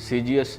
CGS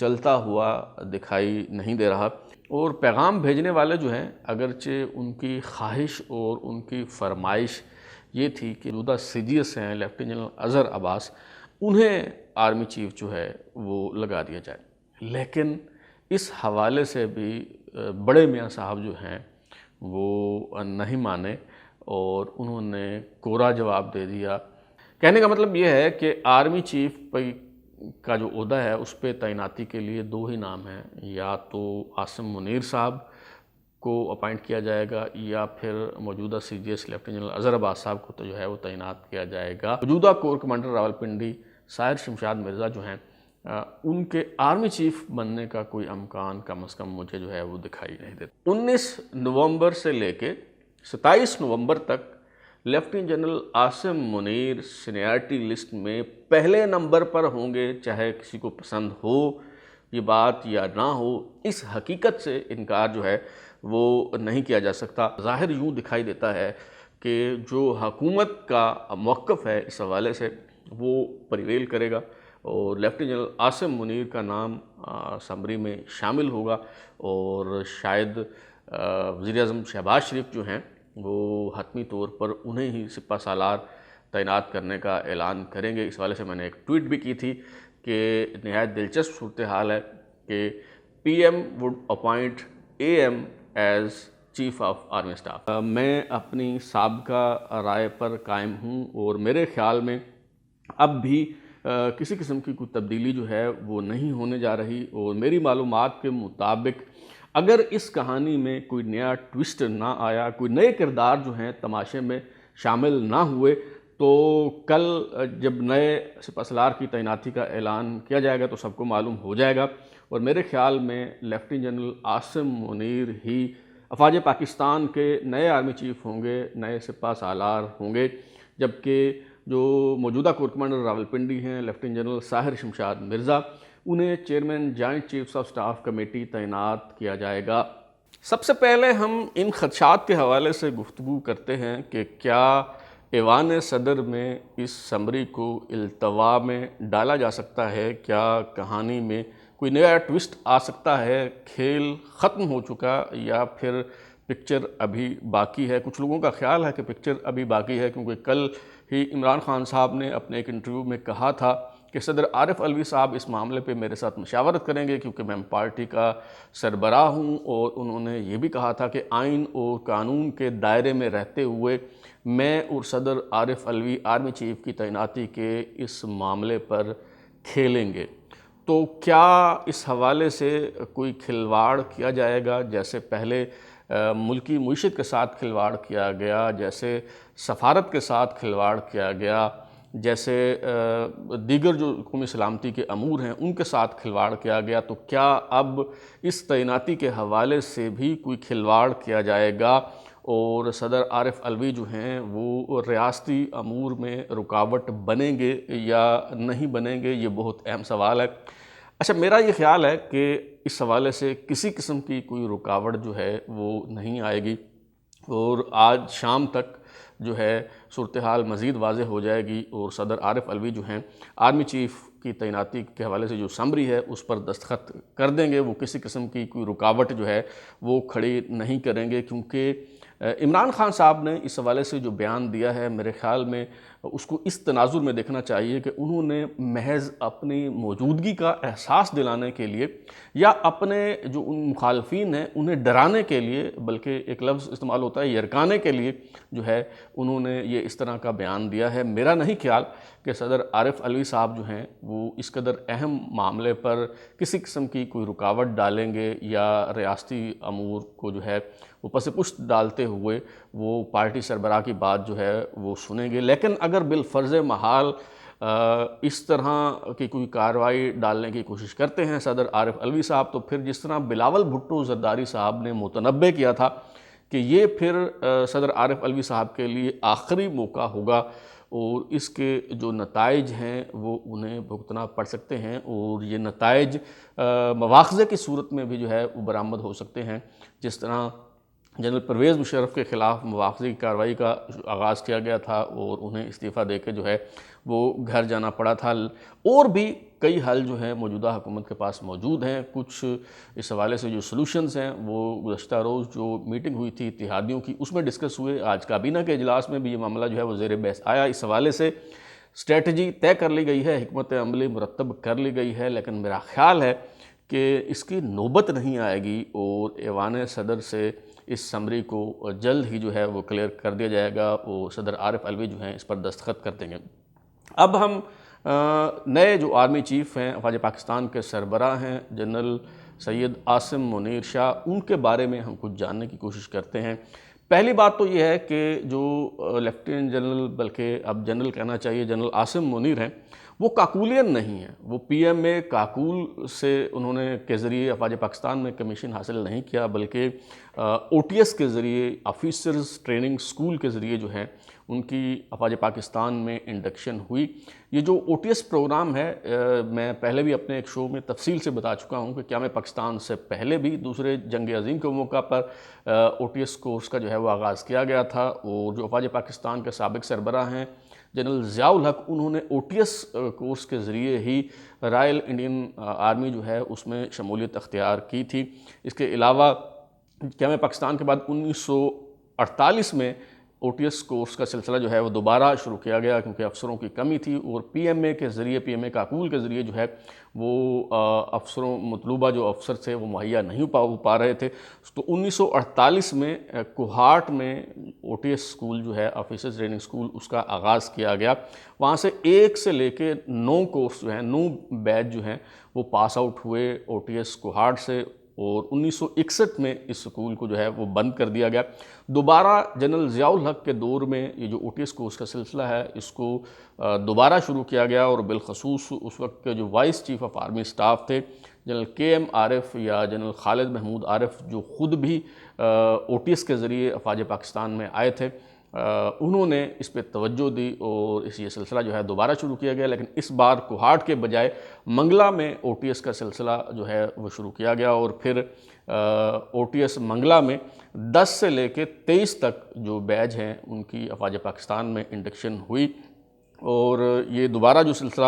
چلتا ہوا دکھائی نہیں دے رہا، اور پیغام بھیجنے والے جو ہیں اگرچہ ان کی خواہش اور ان کی فرمائش یہ تھی کہ موجودہ سی جی ایس ہیں لیفٹیننٹ جنرل اظہر عباس، انہیں آرمی چیف جو ہے وہ لگا دیا جائے، لیکن اس حوالے سے بھی بڑے میاں صاحب جو ہیں وہ نہیں مانے اور انہوں نے کوڑا جواب دے دیا۔ کہنے کا مطلب یہ ہے کہ آرمی چیف کا جو عہدہ ہے اس پہ تعیناتی کے لیے دو ہی نام ہیں، یا تو عاصم منیر صاحب کو اپائنٹ کیا جائے گا یا پھر موجودہ سی جی ایس لیفٹیننٹ جنرل اظہر عباس صاحب کو تو جو ہے وہ تعینات کیا جائے گا۔ موجودہ کور کمانڈر راولپنڈی ساحر شمشاد مرزا جو ہیں ان کے آرمی چیف بننے کا کوئی امکان کم از کم مجھے جو ہے وہ دکھائی نہیں دیتا۔ 19 نومبر سے لے کے 27 نومبر تک lieutenant general Asim Munir seniority list میں پہلے نمبر پر ہوں گے، چاہے کسی کو پسند ہو یہ بات یا نہ ہو، اس حقیقت سے انکار جو ہے وہ نہیں کیا جا سکتا۔ ظاہر یوں دکھائی دیتا ہے کہ جو حکومت کا موقف ہے اس حوالے سے وہ پریویل کرے گا، اور لیفٹیننٹ جنرل عاصم منیر کا نام اسمبلی میں شامل ہوگا، اور شاید وزیر اعظم شہباز شریف جو ہیں وہ حتمی طور پر انہیں ہی سپہ سالار تعینات کرنے کا اعلان کریں گے۔ اس حوالے سے میں نے ایک ٹویٹ بھی کی تھی کہ نہایت دلچسپ صورتحال ہے کہ P M would appoint A M as chief of army staff. میں اپنی سابقہ رائے پر قائم ہوں، اور میرے خیال میں اب بھی کسی قسم کی کوئی تبدیلی جو ہے وہ نہیں ہونے جا رہی، اور میری معلومات کے مطابق اگر اس کہانی میں کوئی نیا ٹوسٹ نہ آیا، کوئی نئے کردار جو ہیں تماشے میں شامل نہ ہوئے، تو کل جب نئے سپہ سالار کی تعیناتی کا اعلان کیا جائے گا تو سب کو معلوم ہو جائے گا، اور میرے خیال میں لیفٹیننٹ جنرل عاصم منیر ہی افواج پاکستان کے نئے آرمی چیف ہوں گے، نئے سپہ سالار ہوں گے، جبکہ جو موجودہ کور کمانڈر راولپنڈی ہیں لیفٹیننٹ جنرل ساحر شمشاد مرزا، انہیں chairman joint chiefs of staff committee تعینات کیا جائے گا۔ سب سے پہلے ہم ان خدشات کے حوالے سے گفتگو کرتے ہیں کہ کیا ایوان صدر میں اس سمری کو التوا میں ڈالا جا سکتا ہے، کیا کہانی میں کوئی نیا ٹوسٹ آ سکتا ہے، کھیل ختم ہو چکا یا پھر پکچر ابھی باقی ہے۔ کچھ لوگوں کا خیال ہے کہ پکچر ابھی باقی ہے، کیونکہ کل ہی عمران خان صاحب نے اپنے ایک انٹرویو میں کہا تھا کہ صدر عارف علوی صاحب اس معاملے پہ میرے ساتھ مشاورت کریں گے، کیونکہ میں پارٹی کا سربراہ ہوں، اور انہوں نے یہ بھی کہا تھا کہ آئین اور قانون کے دائرے میں رہتے ہوئے میں اور صدر عارف علوی آرمی چیف کی تعیناتی کے اس معاملے پر کھیلیں گے۔ تو کیا اس حوالے سے کوئی کھلواڑ کیا جائے گا، جیسے پہلے ملکی معیشت کے ساتھ کھلواڑ کیا گیا، جیسے سفارت کے ساتھ کھلواڑ کیا گیا، جیسے دیگر جو قومی سلامتی کے امور ہیں ان کے ساتھ کھلواڑ کیا گیا، تو کیا اب اس تعیناتی کے حوالے سے بھی کوئی کھلواڑ کیا جائے گا، اور صدر عارف علوی جو ہیں وہ ریاستی امور میں رکاوٹ بنیں گے یا نہیں بنیں گے؟ یہ بہت اہم سوال ہے۔ اچھا، میرا یہ خیال ہے کہ اس حوالے سے کسی قسم کی کوئی رکاوٹ جو ہے وہ نہیں آئے گی، اور آج شام تک جو ہے صورتحال مزید واضح ہو جائے گی، اور صدر عارف علوی جو ہیں آرمی چیف کی تعیناتی کے حوالے سے جو سمری ہے اس پر دستخط کر دیں گے۔ وہ کسی قسم کی کوئی رکاوٹ جو ہے وہ کھڑی نہیں کریں گے، کیونکہ عمران خان صاحب نے اس حوالے سے جو بیان دیا ہے میرے خیال میں اس کو اس تناظر میں دیکھنا چاہیے کہ انہوں نے محض اپنی موجودگی کا احساس دلانے کے لیے یا اپنے جو ان مخالفین ہیں انہیں ڈرانے کے لیے، بلکہ ایک لفظ استعمال ہوتا ہے یرکانے کے لیے جو ہے انہوں نے یہ اس طرح کا بیان دیا ہے۔ میرا نہیں خیال کہ صدر عارف علوی صاحب جو ہیں وہ اس قدر اہم معاملے پر کسی قسم کی کوئی رکاوٹ ڈالیں گے، یا ریاستی امور کو جو ہے وہ پس پشت ڈالتے ہوئے وہ پارٹی سربراہ کی بات جو ہے وہ سنیں گے۔ لیکن اگر بالفرض محال اس طرح کی کوئی کارروائی ڈالنے کی کوشش کرتے ہیں صدر عارف علوی صاحب، تو پھر جس طرح بلاول بھٹو زرداری صاحب نے متنبع کیا تھا کہ یہ پھر صدر عارف علوی صاحب کے لیے آخری موقع ہوگا، اور اس کے جو نتائج ہیں وہ انہیں بھگتنا پڑ سکتے ہیں، اور یہ نتائج مواخذے کی صورت میں بھی جو ہے وہ برآمد ہو سکتے ہیں، جس طرح جنرل پرویز مشرف کے خلاف مواخذی کارروائی کا آغاز کیا گیا تھا اور انہیں استعفیٰ دے کے جو ہے وہ گھر جانا پڑا تھا۔ اور بھی کئی حل جو ہیں موجودہ حکومت کے پاس موجود ہیں۔ کچھ اس حوالے سے جو سلوشنز ہیں وہ گزشتہ روز جو میٹنگ ہوئی تھی اتحادیوں کی اس میں ڈسکس ہوئے۔ آج کابینہ کے اجلاس میں بھی یہ معاملہ جو ہے وہ زیر بحث آیا۔ اس حوالے سے اسٹریٹجی طے کر لی گئی ہے، حکمت عملی مرتب کر لی گئی ہے، لیکن میرا خیال ہے کہ اس کی نوبت نہیں آئے گی اور ایوان صدر سے اس سمری کو جلد ہی جو ہے وہ کلیئر کر دیا جائے گا اور صدر عارف علوی جو ہیں اس پر دستخط کر دیں گے۔ اب ہم نئے جو آرمی چیف ہیں، افواج پاکستان کے سربراہ ہیں جنرل سید عاصم منیر شاہ، ان کے بارے میں ہم کچھ جاننے کی کوشش کرتے ہیں۔ پہلی بات تو یہ ہے کہ جو لیفٹیننٹ جنرل، بلکہ اب جنرل کہنا چاہیے، جنرل عاصم منیر ہیں، وہ کاکولین نہیں ہیں۔ وہ پی ایم اے کاکول سے انہوں نے کے ذریعے افواج پاکستان میں کمیشن حاصل نہیں کیا، بلکہ او ٹی ایس کے ذریعے، آفیسرز ٹریننگ سکول کے ذریعے جو ہے ان کی افواج پاکستان میں انڈکشن ہوئی۔ یہ جو او ٹی ایس پروگرام ہے، میں پہلے بھی اپنے ایک شو میں تفصیل سے بتا چکا ہوں کہ قیام پاکستان سے پہلے بھی دوسرے جنگ عظیم کے موقع پر او ٹی ایس کورس کا جو ہے وہ آغاز کیا گیا تھا، اور جو افواج پاکستان کے سابق سربراہ ہیں جنرل ضیاء الحق، انہوں نے او ٹی ایس کورس کے ذریعے ہی رائل انڈین آرمی جو ہے اس میں شمولیت اختیار کی تھی۔ اس کے علاوہ قیام پاکستان کے بعد 1948 میں او ٹی ایس کورس کا سلسلہ جو ہے وہ دوبارہ شروع کیا گیا، کیونکہ افسروں کی کمی تھی اور پی ایم اے کے ذریعے، پی ایم اے کاکول کے ذریعے جو ہے وہ افسروں، مطلوبہ جو افسر تھے وہ مہیا نہیں ہو پا رہے تھے۔ تو 1948 میں کوہاٹ میں او ٹی ایس سکول جو ہے، آفیسرز ٹریننگ سکول، اس کا آغاز کیا گیا۔ وہاں سے 1 سے لے کے 9 کورس جو ہیں، 9 بیچ جو ہیں وہ پاس آؤٹ ہوئے او ٹی ایس کوہاٹ سے، اور 1961 میں اس سکول کو جو ہے وہ بند کر دیا گیا۔ دوبارہ جنرل ضیاء الحق کے دور میں یہ جو او ٹی ایس کورس کا سلسلہ ہے اس کو دوبارہ شروع کیا گیا، اور بالخصوص اس وقت کے جو vice chief of army staff تھے جنرل کے ایم عارف یا جنرل خالد محمود عارف، جو خود بھی او ٹی ایس کے ذریعے افواج پاکستان میں آئے تھے، انہوں نے اس پہ توجہ دی اور یہ سلسلہ جو ہے دوبارہ شروع کیا گیا، لیکن اس بار کوہاٹ کے بجائے منگلہ میں او ٹی ایس کا سلسلہ جو ہے وہ شروع کیا گیا، اور پھر او ٹی ایس منگلہ میں 10 سے لے کے 23 تک جو بیچ ہیں ان کی افواج پاکستان میں انڈکشن ہوئی، اور یہ دوبارہ جو سلسلہ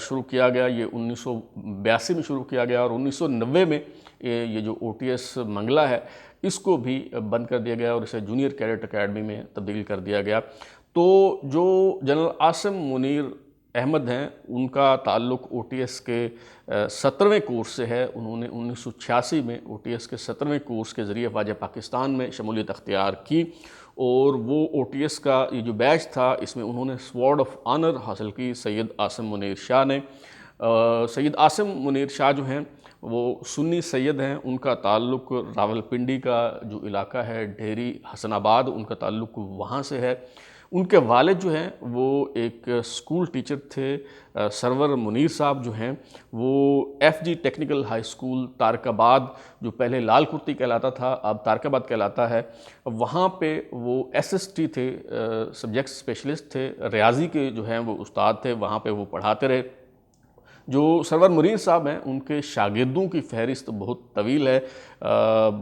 شروع کیا گیا یہ 1982 میں شروع کیا گیا، اور 1990 میں یہ جو او ٹی ایس منگلہ ہے اس کو بھی بند کر دیا گیا اور اسے جونیئر کیڈٹ اکیڈمی میں تبدیل کر دیا گیا۔ تو جو جنرل عاصم منیر احمد ہیں، ان کا تعلق او ٹی ایس کے 17ویں کورس سے ہے۔ انہوں نے 1986 میں او ٹی ایس کے 17ویں کورس کے ذریعے افواج پاکستان میں شمولیت اختیار کی، اور وہ او ٹی ایس کا یہ جو بیچ تھا اس میں انہوں نے سوارڈ آف آنر حاصل کی سید عاصم منیر شاہ نے۔ سید عاصم منیر شاہ جو ہیں وہ سنی سید ہیں، ان کا تعلق راولپنڈی کا جو علاقہ ہے ڈھیری حسن آباد، ان کا تعلق وہاں سے ہے۔ ان کے والد جو ہیں وہ ایک اسکول ٹیچر تھے، سرور منیر صاحب جو ہیں وہ F G technical high school Tarakabad, جو پہلے لال کرتی کہلاتا تھا اب تارک آباد کہلاتا ہے، وہاں پہ وہ ایس ایس ٹی تھے، سبجیکٹ اسپیشلسٹ تھے، ریاضی کے جو ہیں وہ استاد تھے، وہاں پہ وہ پڑھاتے رہے۔ جو سرور منیر صاحب ہیں ان کے شاگردوں کی فہرست بہت طویل ہے،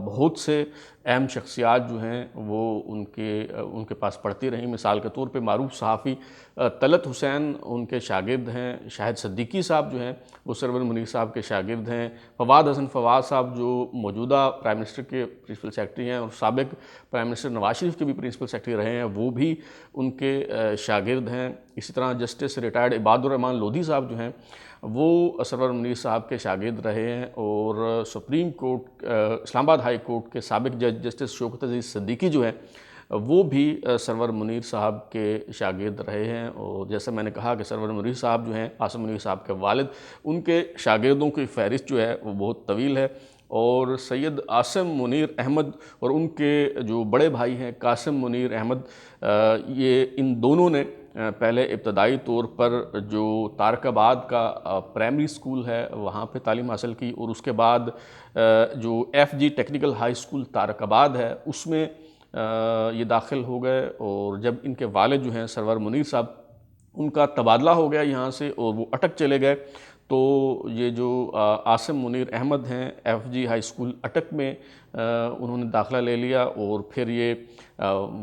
بہت سے اہم شخصیات جو ہیں وہ ان کے پاس پڑھتی رہیں۔ مثال کے طور پہ معروف صحافی طلعت حسین ان کے شاگرد ہیں، شاہد صدیقی صاحب جو ہیں وہ سرور منیر صاحب کے شاگرد ہیں، فواد حسن فواد صاحب جو موجودہ پرائم منسٹر کے پرنسپل سیکرٹری ہیں اور سابق پرائم منسٹر نواز شریف کے بھی پرنسپل سیکرٹری رہے ہیں، وہ بھی ان کے شاگرد ہیں۔ اسی طرح جسٹس ریٹائرڈ عباد الرحمن لودھی صاحب جو ہیں وہ سرور منیر صاحب کے شاگرد رہے ہیں، اور سپریم کورٹ اسلام آباد ہائی کورٹ کے سابق جج جسٹس شوکت عزیز صدیقی جو ہیں وہ بھی سرور منیر صاحب کے شاگرد رہے ہیں۔ اور جیسے میں نے کہا کہ سرور منیر صاحب جو ہیں، عاصم منیر صاحب کے والد، ان کے شاگردوں کی فہرست جو ہے وہ بہت طویل ہے، اور سید عاصم منیر احمد اور ان کے جو بڑے بھائی ہیں قاسم منیر احمد، یہ ان دونوں نے پہلے ابتدائی طور پر جو تارک آباد کا پرائمری سکول ہے وہاں پہ تعلیم حاصل کی، اور اس کے بعد جو F G technical high school Tarakabad ہے اس میں یہ داخل ہو گئے، اور جب ان کے والد جو ہیں سرور منیر صاحب، ان کا تبادلہ ہو گیا یہاں سے اور وہ اٹک چلے گئے، تو یہ جو عاصم منیر احمد ہیں FG ہائی اسکول اٹک میں انہوں نے داخلہ لے لیا، اور پھر یہ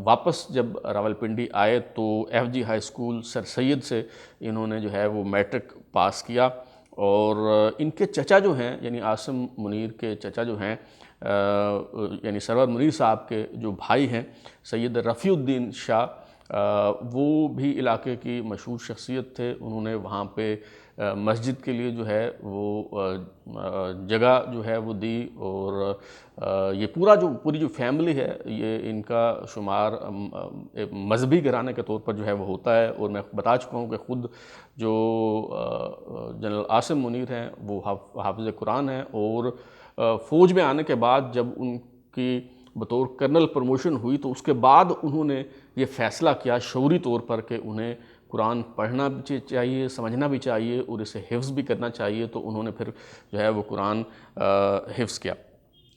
واپس جب راولپنڈی آئے تو FG ہائی اسکول سر سید سے انہوں نے جو ہے وہ میٹرک پاس کیا۔ اور ان کے چچا جو ہیں، یعنی عاصم منیر کے چچا جو ہیں، یعنی سرور منیر صاحب کے جو بھائی ہیں سید رفیع الدین شاہ، وہ بھی علاقے کی مشہور شخصیت تھے۔ انہوں نے وہاں پہ مسجد کے لیے جو ہے وہ جگہ جو ہے وہ دی، اور یہ پوری جو فیملی ہے، یہ ان کا شمار مذہبی گھرانے کے طور پر جو ہے وہ ہوتا ہے۔ اور میں بتا چکا ہوں کہ خود جو جنرل عاصم منیر ہیں وہ حافظ قرآن ہیں، اور فوج میں آنے کے بعد جب ان کی بطور کرنل پروموشن ہوئی تو اس کے بعد انہوں نے یہ فیصلہ کیا شعوری طور پر کہ انہیں قرآن پڑھنا بھی چاہیے، سمجھنا بھی چاہیے، اور اسے حفظ بھی کرنا چاہیے۔ تو انہوں نے پھر جو ہے وہ قرآن حفظ کیا۔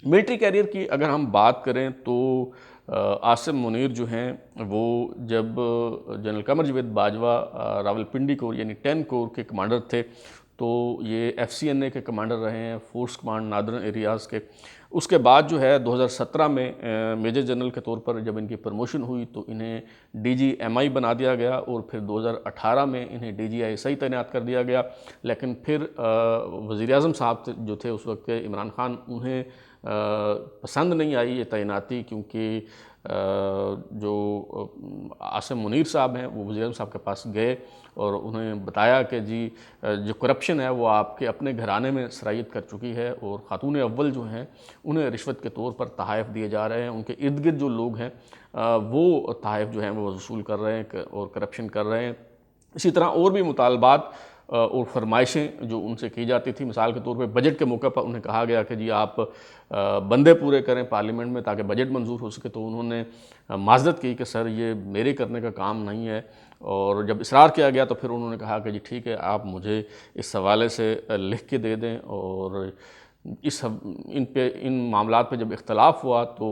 ملٹری کیریئر کی اگر ہم بات کریں تو عاصم منیر جو ہیں وہ جب جنرل قمر جاوید باجوہ راولپنڈی کور یعنی 10 کور کے کمانڈر تھے، تو یہ FCNA کے کمانڈر رہے ہیں، فورس کمانڈ نادرن ایریاز کے۔ اس کے بعد جو ہے 2017 میں میجر جنرل کے طور پر جب ان کی پروموشن ہوئی تو انہیں DGMI بنا دیا گیا، اور پھر 2018 میں انہیں DGISI تعینات کر دیا گیا۔ لیکن پھر وزیر اعظم صاحب جو تھے اس وقت کے، عمران خان، انہیں پسند نہیں آئی یہ تعیناتی، کیونکہ جو عاصم منیر صاحب ہیں وہ وزیر اعظم صاحب کے پاس گئے اور انہیں بتایا کہ جی جو کرپشن ہے وہ آپ کے اپنے گھرانے میں سرایت کر چکی ہے، اور خاتون اول جو ہیں انہیں رشوت کے طور پر تحائف دیے جا رہے ہیں، ان کے ارد گرد جو لوگ ہیں وہ تحائف جو ہیں وہ وصول کر رہے ہیں اور کرپشن کر رہے ہیں۔ اسی طرح اور بھی مطالبات اور فرمائشیں جو ان سے کی جاتی تھی، مثال کے طور پہ بجٹ کے موقع پر انہیں کہا گیا کہ جی آپ بندے پورے کریں پارلیمنٹ میں تاکہ بجٹ منظور ہو سکے، تو انہوں نے معذرت کی کہ سر یہ میرے کرنے کا کام نہیں ہے، اور جب اصرار کیا گیا تو پھر انہوں نے کہا کہ جی ٹھیک ہے آپ مجھے اس حوالے سے لکھ کے دے دیں۔ اور ان معاملات پہ جب اختلاف ہوا تو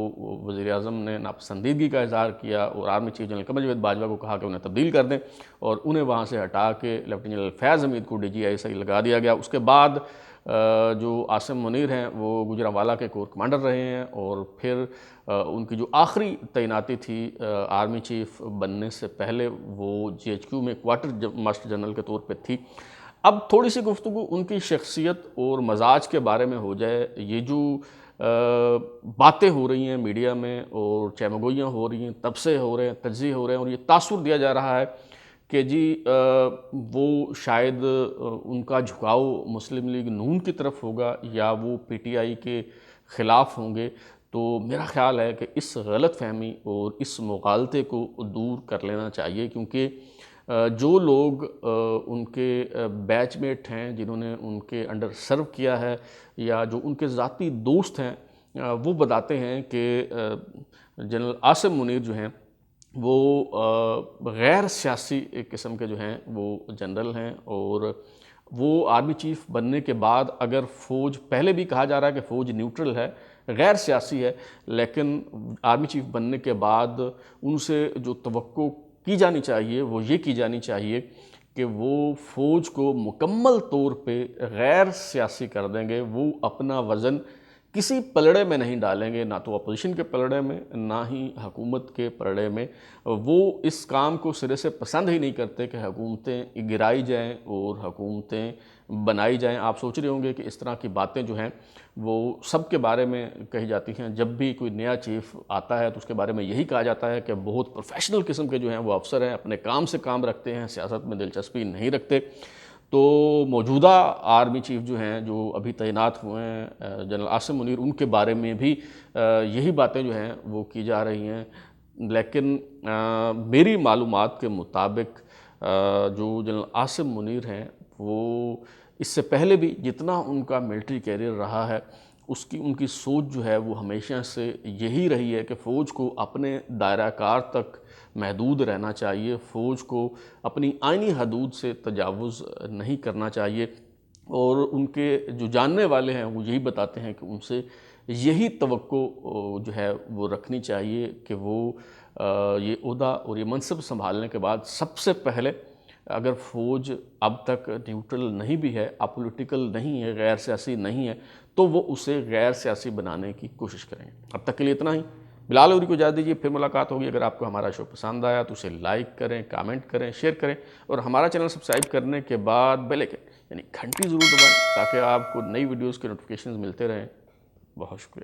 وزیر اعظم نے ناپسندیدگی کا اظہار کیا، اور army chief general Qamar Javed Bajwa کو کہا کہ انہیں تبدیل کر دیں، اور انہیں وہاں سے ہٹا کے لیفٹیننٹ جنرل فیاض حمید کو DGISI لگا دیا گیا۔ اس کے بعد جو عاصم منیر ہیں وہ گوجرانوالہ کے کور کمانڈر رہے ہیں، اور پھر ان کی جو آخری تعیناتی تھی آرمی چیف بننے سے پہلے وہ GHQ میں کوارٹر ماسٹر جنرل کے طور پہ تھی۔ اب تھوڑی سی گفتگو ان کی شخصیت اور مزاج کے بارے میں ہو جائے۔ یہ جو باتیں ہو رہی ہیں میڈیا میں اور چیمگوئیاں ہو رہی ہیں، تبصرے ہو رہے ہیں، تجزیے ہو رہے ہیں، اور یہ تاثر دیا جا رہا ہے کہ جی وہ شاید ان کا جھکاؤ مسلم لیگ نون کی طرف ہوگا یا وہ PTI کے خلاف ہوں گے، تو میرا خیال ہے کہ اس غلط فہمی اور اس مغالطے کو دور کر لینا چاہیے، کیونکہ جو لوگ ان کے بیچ میٹ ہیں، جنہوں نے ان کے انڈر سرو کیا ہے، یا جو ان کے ذاتی دوست ہیں، وہ بتاتے ہیں کہ جنرل عاصم منیر جو ہیں وہ غیر سیاسی ایک قسم کے جو ہیں وہ جنرل ہیں، اور وہ آرمی چیف بننے کے بعد اگر فوج، پہلے بھی کہا جا رہا ہے کہ فوج نیوٹرل ہے، غیر سیاسی ہے، لیکن آرمی چیف بننے کے بعد ان سے جو توقع کی جانی چاہیے وہ یہ کی جانی چاہیے کہ وہ فوج کو مکمل طور پہ غیر سیاسی کر دیں گے۔ وہ اپنا وزن کسی پلڑے میں نہیں ڈالیں گے، نہ تو اپوزیشن کے پلڑے میں نہ ہی حکومت کے پلڑے میں۔ وہ اس کام کو سرے سے پسند ہی نہیں کرتے کہ حکومتیں گرائی جائیں اور حکومتیں بنائی جائیں۔ آپ سوچ رہے ہوں گے کہ اس طرح کی باتیں جو ہیں وہ سب کے بارے میں کہی جاتی ہیں، جب بھی کوئی نیا چیف آتا ہے تو اس کے بارے میں یہی کہا جاتا ہے کہ بہت پروفیشنل قسم کے جو ہیں وہ افسر ہیں، اپنے کام سے کام رکھتے ہیں، سیاست میں دلچسپی نہیں رکھتے۔ تو موجودہ آرمی چیف جو ہیں جو ابھی تعینات ہوئے ہیں جنرل عاصم منیر، ان کے بارے میں بھی یہی باتیں جو ہیں وہ کی جا رہی ہیں، لیکن میری معلومات کے مطابق جو جنرل عاصم منیر ہیں وہ اس سے پہلے بھی جتنا ان کا ملٹری کیریئر رہا ہے ان کی سوچ جو ہے وہ ہمیشہ سے یہی رہی ہے کہ فوج کو اپنے دائرہ کار تک محدود رہنا چاہیے، فوج کو اپنی آئینی حدود سے تجاوز نہیں کرنا چاہیے، اور ان کے جو جاننے والے ہیں وہ یہی بتاتے ہیں کہ ان سے یہی توقع جو ہے وہ رکھنی چاہیے کہ وہ یہ عہدہ اور یہ منصب سنبھالنے کے بعد سب سے پہلے اگر فوج اب تک نیوٹرل نہیں بھی ہے، اپولیٹیکل نہیں ہے، غیر سیاسی نہیں ہے، تو وہ اسے غیر سیاسی بنانے کی کوشش کریں گے۔ اب تک کے لیے اتنا ہی۔ بلال ہوری کو اجازت دیجیے، پھر ملاقات ہوگی۔ اگر آپ کو ہمارا شو پسند آیا تو اسے لائک کریں، کامنٹ کریں، شیئر کریں، اور ہمارا چینل سبسکرائب کرنے کے بعد بیل آئکن یعنی گھنٹی ضرور دبائیں تاکہ آپ کو نئی ویڈیوز کے نوٹیفیکیشنز ملتے رہیں۔ بہت شکریہ۔